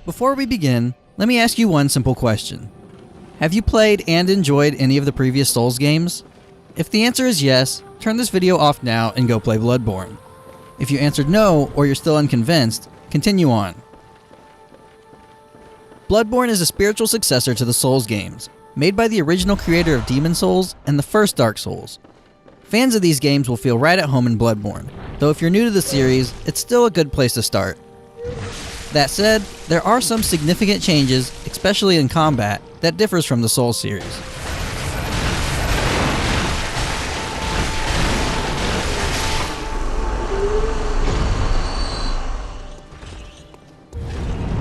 Before we begin, let me ask you one simple question. Have you played and enjoyed any of the previous Souls games? If the answer is yes, turn this video off now and go play Bloodborne. If you answered no, or you're still unconvinced, continue on. Bloodborne is a spiritual successor to the Souls games, made by the original creator of Demon Souls and the first Dark Souls. Fans of these games will feel right at home in Bloodborne, though if you're new to the series, it's still a good place to start. That said, there are some significant changes, especially in combat, that differs from the Souls series.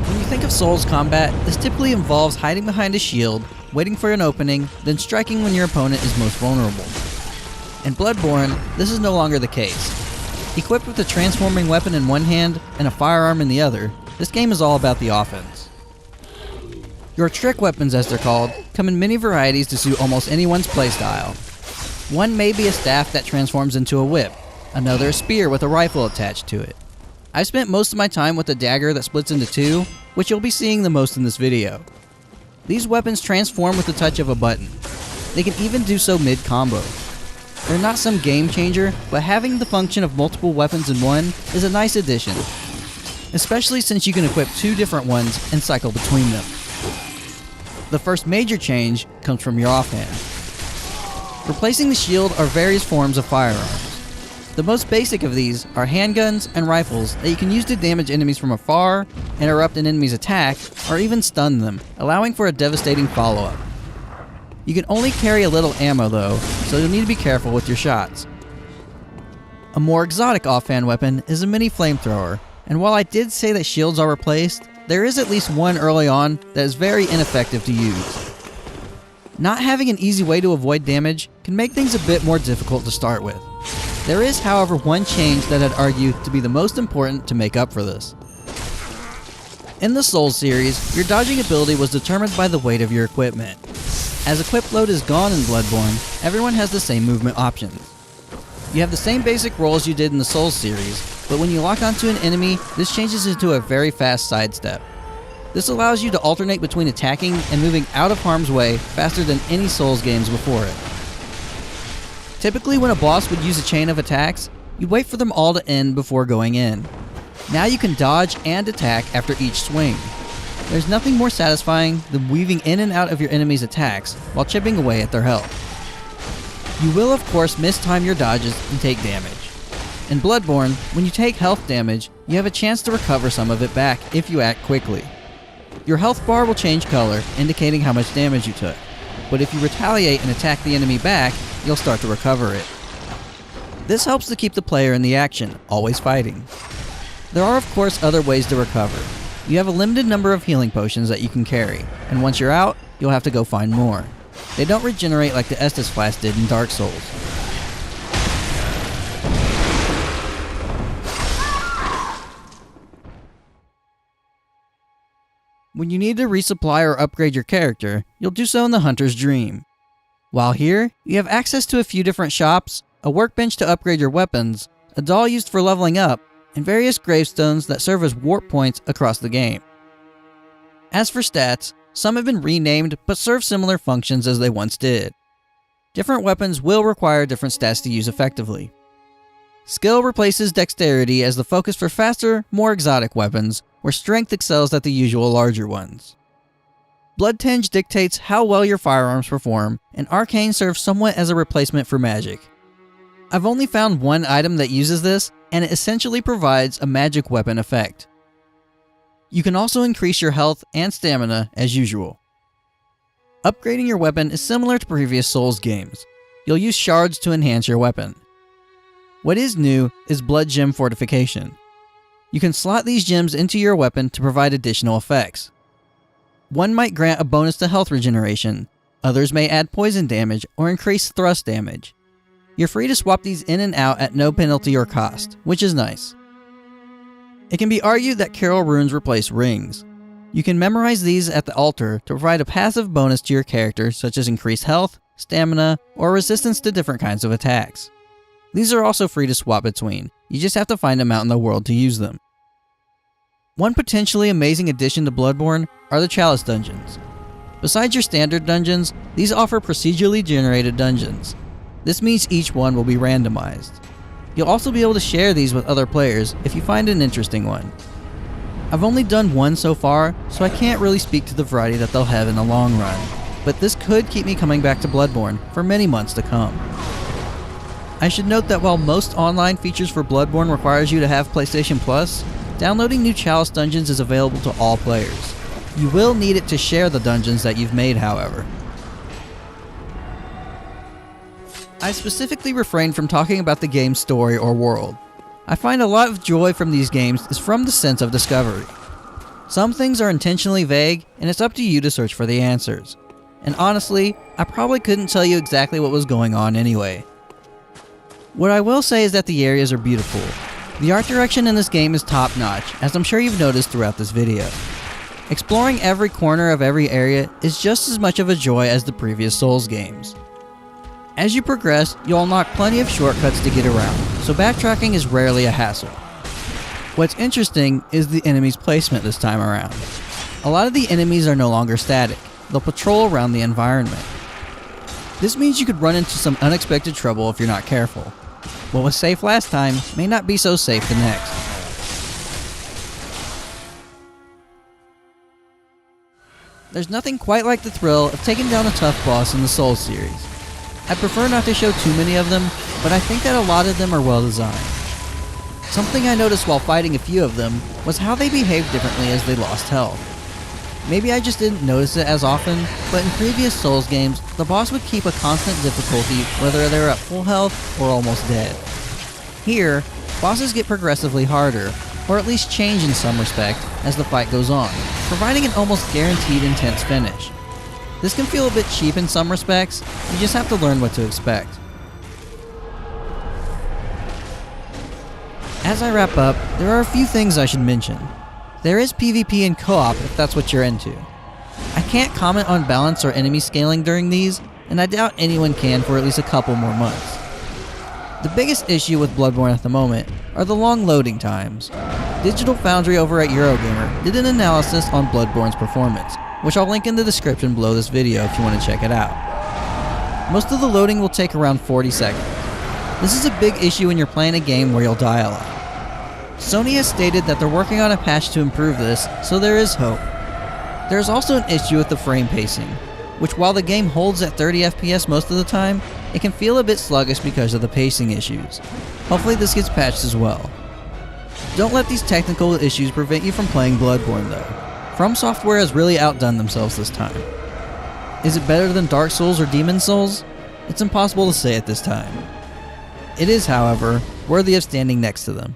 When you think of Souls combat, this typically involves hiding behind a shield, waiting for an opening, then striking when your opponent is most vulnerable. In Bloodborne, this is no longer the case. Equipped with a transforming weapon in one hand and a firearm in the other, this game is all about the offense. Your trick weapons, as they're called, come in many varieties to suit almost anyone's playstyle. One may be a staff that transforms into a whip, another a spear with a rifle attached to it. I've spent most of my time with a dagger that splits into two, which you'll be seeing the most in this video. These weapons transform with the touch of a button. They can even do so mid-combo. They're not some game changer, but having the function of multiple weapons in one is a nice addition, especially since you can equip two different ones and cycle between them. The first major change comes from your offhand. Replacing the shield are various forms of firearms. The most basic of these are handguns and rifles that you can use to damage enemies from afar, interrupt an enemy's attack, or even stun them, allowing for a devastating follow-up. You can only carry a little ammo though, so you'll need to be careful with your shots. A more exotic offhand weapon is a mini flamethrower, and while I did say that shields are replaced, there is at least one early on that is very ineffective to use. Not having an easy way to avoid damage can make things a bit more difficult to start with. There is, however, one change that I'd argue to be the most important to make up for this. In the Souls series, your dodging ability was determined by the weight of your equipment. As equip load is gone in Bloodborne, everyone has the same movement options. You have the same basic rolls you did in the Souls series, but when you lock onto an enemy, this changes into a very fast sidestep. This allows you to alternate between attacking and moving out of harm's way faster than any Souls games before it. Typically when a boss would use a chain of attacks, you'd wait for them all to end before going in. Now you can dodge and attack after each swing. There's nothing more satisfying than weaving in and out of your enemy's attacks while chipping away at their health. You will of course mistime your dodges and take damage. In Bloodborne, when you take health damage, you have a chance to recover some of it back if you act quickly. Your health bar will change color, indicating how much damage you took, but if you retaliate and attack the enemy back, you'll start to recover it. This helps to keep the player in the action, always fighting. There are of course other ways to recover. You have a limited number of healing potions that you can carry, and once you're out, you'll have to go find more. They don't regenerate like the Estus Flask did in Dark Souls. When you need to resupply or upgrade your character, you'll do so in the Hunter's Dream. While here, you have access to a few different shops, a workbench to upgrade your weapons, a doll used for leveling up, and various gravestones that serve as warp points across the game. As for stats, some have been renamed but serve similar functions as they once did. Different weapons will require different stats to use effectively. Skill replaces dexterity as the focus for faster, more exotic weapons, where strength excels at the usual larger ones. Blood Tinge dictates how well your firearms perform, and Arcane serves somewhat as a replacement for magic. I've only found one item that uses this, and it essentially provides a magic weapon effect. You can also increase your health and stamina as usual. Upgrading your weapon is similar to previous Souls games. You'll use shards to enhance your weapon. What is new is Blood Gem Fortification. You can slot these gems into your weapon to provide additional effects. One might grant a bonus to health regeneration, others may add poison damage or increase thrust damage. You're free to swap these in and out at no penalty or cost, which is nice. It can be argued that Carol runes replace rings. You can memorize these at the altar to provide a passive bonus to your character such as increased health, stamina, or resistance to different kinds of attacks. These are also free to swap between, you just have to find them out in the world to use them. One potentially amazing addition to Bloodborne are the Chalice dungeons. Besides your standard dungeons, these offer procedurally generated dungeons. This means each one will be randomized. You'll also be able to share these with other players if you find an interesting one. I've only done one so far, so I can't really speak to the variety that they'll have in the long run, but this could keep me coming back to Bloodborne for many months to come. I should note that while most online features for Bloodborne requires you to have PlayStation Plus, downloading new Chalice dungeons is available to all players. You will need it to share the dungeons that you've made, however. I specifically refrain from talking about the game's story or world. I find a lot of joy from these games is from the sense of discovery. Some things are intentionally vague, and it's up to you to search for the answers. And honestly, I probably couldn't tell you exactly what was going on anyway. What I will say is that the areas are beautiful. The art direction in this game is top notch, as I'm sure you've noticed throughout this video. Exploring every corner of every area is just as much of a joy as the previous Souls games. As you progress, you'll unlock plenty of shortcuts to get around, so backtracking is rarely a hassle. What's interesting is the enemy's placement this time around. A lot of the enemies are no longer static, they'll patrol around the environment. This means you could run into some unexpected trouble if you're not careful. What was safe last time may not be so safe the next. There's nothing quite like the thrill of taking down a tough boss in the Souls series. I prefer not to show too many of them, but I think that a lot of them are well designed. Something I noticed while fighting a few of them was how they behaved differently as they lost health. Maybe I just didn't notice it as often, but in previous Souls games, the boss would keep a constant difficulty whether they were at full health or almost dead. Here, bosses get progressively harder, or at least change in some respect as the fight goes on, providing an almost guaranteed intense finish. This can feel a bit cheap in some respects, you just have to learn what to expect. As I wrap up, there are a few things I should mention. There is PvP and co-op if that's what you're into. I can't comment on balance or enemy scaling during these, and I doubt anyone can for at least a couple more months. The biggest issue with Bloodborne at the moment are the long loading times. Digital Foundry over at Eurogamer did an analysis on Bloodborne's performance, which I'll link in the description below this video if you want to check it out. Most of the loading will take around 40 seconds. This is a big issue when you're playing a game where you'll die a lot. Sony has stated that they're working on a patch to improve this, so there is hope. There is also an issue with the frame pacing, which while the game holds at 30 FPS most of the time, it can feel a bit sluggish because of the pacing issues. Hopefully this gets patched as well. Don't let these technical issues prevent you from playing Bloodborne though. FromSoftware has really outdone themselves this time. Is it better than Dark Souls or Demon Souls? It's impossible to say at this time. It is, however, worthy of standing next to them.